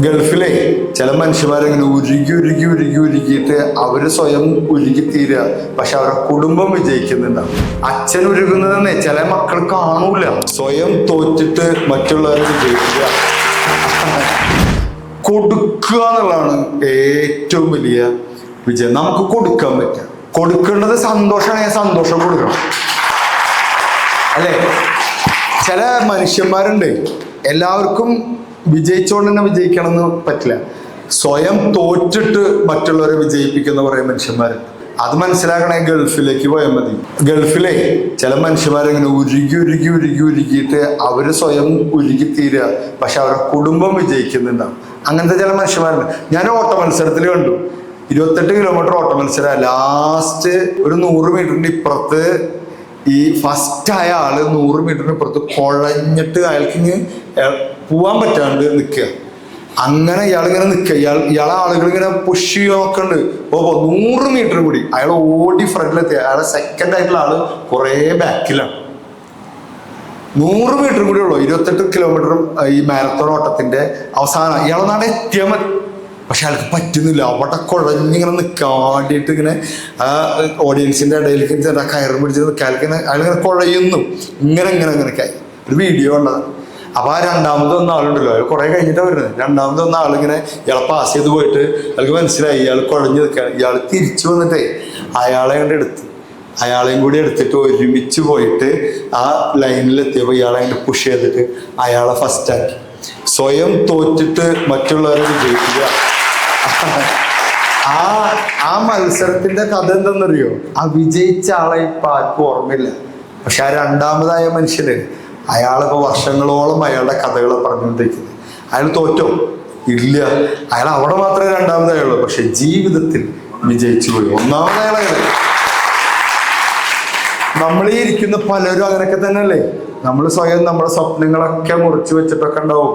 ഗൾഫിലെ ചില മനുഷ്യന്മാരെങ്ങനെ ഉരുകിയിട്ട് അവര് സ്വയം ഉരുകി തീരുക, പക്ഷെ അവരുടെ കുടുംബം വിജയിക്കുന്നുണ്ടാവും. അച്ഛൻ ഉരുകുന്നതെന്നേ ചില മക്കൾ കാണൂല. സ്വയം തോറ്റിട്ട് മറ്റുള്ളവരെ വിജയിക്കുക, കൊടുക്കുക എന്നുള്ളതാണ് ഏറ്റവും വലിയ വിജയം. നമുക്ക് കൊടുക്കാൻ പറ്റുക, കൊടുക്കേണ്ടത് സന്തോഷമാണെങ്കിൽ സന്തോഷം കൊടുക്കണം, അല്ലേ? ചില മനുഷ്യന്മാരുണ്ട്, എല്ലാവർക്കും വിജയിച്ചുകൊണ്ട് തന്നെ വിജയിക്കണം എന്ന് പറ്റില്ല. സ്വയം തോറ്റിട്ട് മറ്റുള്ളവരെ വിജയിപ്പിക്കുന്ന കുറേ മനുഷ്യന്മാരുണ്ട്. അത് മനസ്സിലാക്കണേ ഗൾഫിലേക്ക് പോയാൽ മതി. ഗൾഫിലെ ചില മനുഷ്യന്മാരെങ്ങനെ ഉരുകിയിട്ട് അവര് സ്വയം ഉരുകി തീരുക, പക്ഷെ അവരുടെ കുടുംബം വിജയിക്കുന്നുണ്ടാവും. അങ്ങനത്തെ ചില മനുഷ്യന്മാരുണ്ട്. ഞാൻ ഓട്ട മത്സരത്തിൽ കണ്ടു. 28 കിലോമീറ്റർ ഓട്ട മത്സരം. ലാസ്റ്റ് ഒരു 100 മീറ്ററിന്റെ ഇപ്പുറത്ത് ഈ ഫസ്റ്റ് ആയ ആള് 100 മീറ്ററിന് ഇപ്പുറത്ത് കുഴഞ്ഞിട്ട് അയാൾക്ക് പോവാൻ പറ്റാണ്ട് നിൽക്കുക. അങ്ങനെ ഇയാളിങ്ങനെ നിൽക്കുക, ഇയാളെ ആളുകൾ ഇങ്ങനെ പുഷ് നോക്കണ്ട്. 100 മീറ്റർ കൂടി അയാൾ ഓടി ഫ്രണ്ടിലെത്തി. അയാളെ സെക്കൻഡ് ആയിട്ടുള്ള ആള് കുറെ ബാക്കിലാണ്. 100 മീറ്റർ കൂടി ഉള്ളൂ 28 കിലോമീറ്ററും ഈ മാരത്തോൺ ഓട്ടത്തിന്റെ അവസാനം. ഇയാളെ നാടെ എത്തിയാൽ മതി, പക്ഷെ അയാൾക്ക് പറ്റുന്നില്ല. അവിടെ കുഴഞ്ഞിങ്ങനെ നിൽക്കാണ്ടിട്ട് ഇങ്ങനെ ആ ഓഡിയൻസിന്റെ ഇടയിലേക്ക് കയറ് പിടിച്ച് നിൽക്കാൻ അയാളിങ്ങനെ കുഴയുന്നു. ഇങ്ങനെ കായി ഒരു വീഡിയോ ഉണ്ടത്. അപ്പൊ ആ രണ്ടാമത് വന്ന ആളുണ്ടല്ലോ, അയാൾ കുറെ കഴിഞ്ഞിട്ടാണ് വരുന്നത്. രണ്ടാമത് വന്ന ആളിങ്ങനെ ഇയാളെ പാസ് ചെയ്ത് പോയിട്ട് അയാൾക്ക് മനസ്സിലായി ഇയാൾ കുഴഞ്ഞു നിൽക്കുകയാണ്. ഇയാൾ തിരിച്ചു വന്നിട്ടേ അയാളെ കണ്ട് എടുത്ത്, അയാളെയും കൂടി എടുത്തിട്ട് ഒരുമിച്ച് പോയിട്ട് ആ ലൈനിലെത്തിയപ്പോൾ ഇയാളെ കണ്ട് പുഷ് ചെയ്തിട്ട് അയാളെ ഫസ്റ്റ് ആക്കി. സ്വയം തോറ്റിട്ട് മറ്റുള്ളവരെ വിജയിക്കുക. ആ മത്സരത്തിന്റെ കഥ എന്തെന്നറിയോ? ആ വിജയിച്ച ആളെ ഇപ്പൊ ആർക്കും ഓർമ്മയില്ല, പക്ഷെ ആ രണ്ടാമതായ മനുഷ്യന് അയാളിപ്പോ വർഷങ്ങളോളം അയാളുടെ കഥകൾ പറഞ്ഞുകൊണ്ടിരിക്കുന്നത്. അയാൾ തോറ്റോ? ഇല്ല. അയാൾ അവിടെ മാത്രമേ രണ്ടാമതായുള്ളൂ, പക്ഷെ ജീവിതത്തിൽ വിജയിച്ചു പോയി. ഒന്നാമതായാളെ നമ്മളീ ഇരിക്കുന്ന പലരും അങ്ങനെയൊക്കെ തന്നെയല്ലേ? നമ്മൾ സ്വയം നമ്മുടെ സ്വപ്നങ്ങളൊക്കെ മുറിച്ചു വെച്ചിട്ടൊക്കെ ഉണ്ടാവും.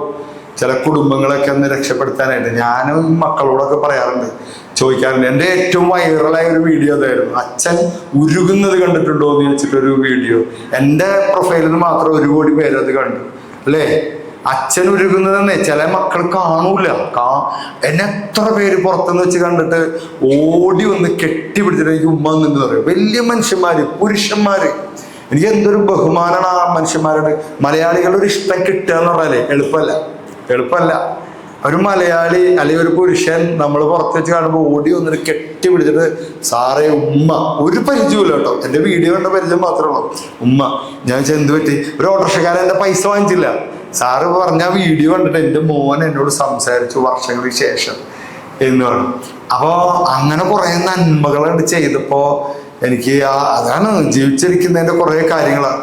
ചില കുടുംബങ്ങളൊക്കെ ഒന്ന് രക്ഷപ്പെടുത്താനായിട്ട് ഞാനും മക്കളോടൊക്കെ പറയാറുണ്ട്, ചോദിക്കാറുണ്ട്. എൻ്റെ ഏറ്റവും വൈറലായ ഒരു വീഡിയോ അതായിരുന്നു. അച്ഛൻ ഉരുകുന്നത് കണ്ടിട്ടുണ്ടോ എന്ന് ചോദിച്ചിട്ടൊരു വീഡിയോ. എൻ്റെ പ്രൊഫൈലിൽ നിന്ന് മാത്രം 1 കോടി പേര് അത് കണ്ടു, അല്ലേ? അച്ഛൻ ഉരുകുന്നതെന്നേ ചില മക്കൾ കാണൂല. എന്നെ എത്ര പേര് പുറത്തുനിന്ന് വെച്ച് കണ്ടിട്ട് ഓടി വന്ന് കെട്ടിപ്പിടിച്ചിട്ട് എനിക്ക് ഉമ്മ എന്ന് പറയും. വലിയ മനുഷ്യന്മാര്, പുരുഷന്മാര്. എനിക്ക് എന്തൊരു ബഹുമാനമാണ് ആ മനുഷ്യന്മാരുടെ. മലയാളികളുടെ ഒരു ഇഷ്ടം കിട്ടുക എന്ന് പറഞ്ഞാലേ എളുപ്പമല്ല. ഒരു മലയാളി അല്ലെങ്കിൽ ഒരു പുരുഷൻ നമ്മൾ പുറത്ത് വെച്ച് കാണുമ്പോൾ ഓടി വന്നിട്ട് കെട്ടിപ്പിടിച്ചിട്ട് സാറേ ഉമ്മ, ഒരു പരിചയമില്ല കേട്ടോ, എൻ്റെ വീഡിയോ കണ്ട പരിചയം മാത്രമേ ഉള്ളൂ. ഉമ്മ. ഞാൻ എന്ത് പറ്റി? ഒരു ഓട്ടോറിക്ഷക്കാരൻ എൻ്റെ പൈസ വാങ്ങിച്ചില്ല. സാറ് പറഞ്ഞ വീഡിയോ കണ്ടിട്ട് എൻ്റെ മോൻ എന്നോട് സംസാരിച്ചു വർഷങ്ങൾക്ക് ശേഷം എന്ന് പറഞ്ഞു. അപ്പോൾ അങ്ങനെ കുറേ നന്മകൾ ചെയ്തപ്പോൾ എനിക്ക് അതാണ് ജീവിച്ചിരിക്കുന്നതിൻ്റെ കുറേ കാര്യങ്ങളാണ്.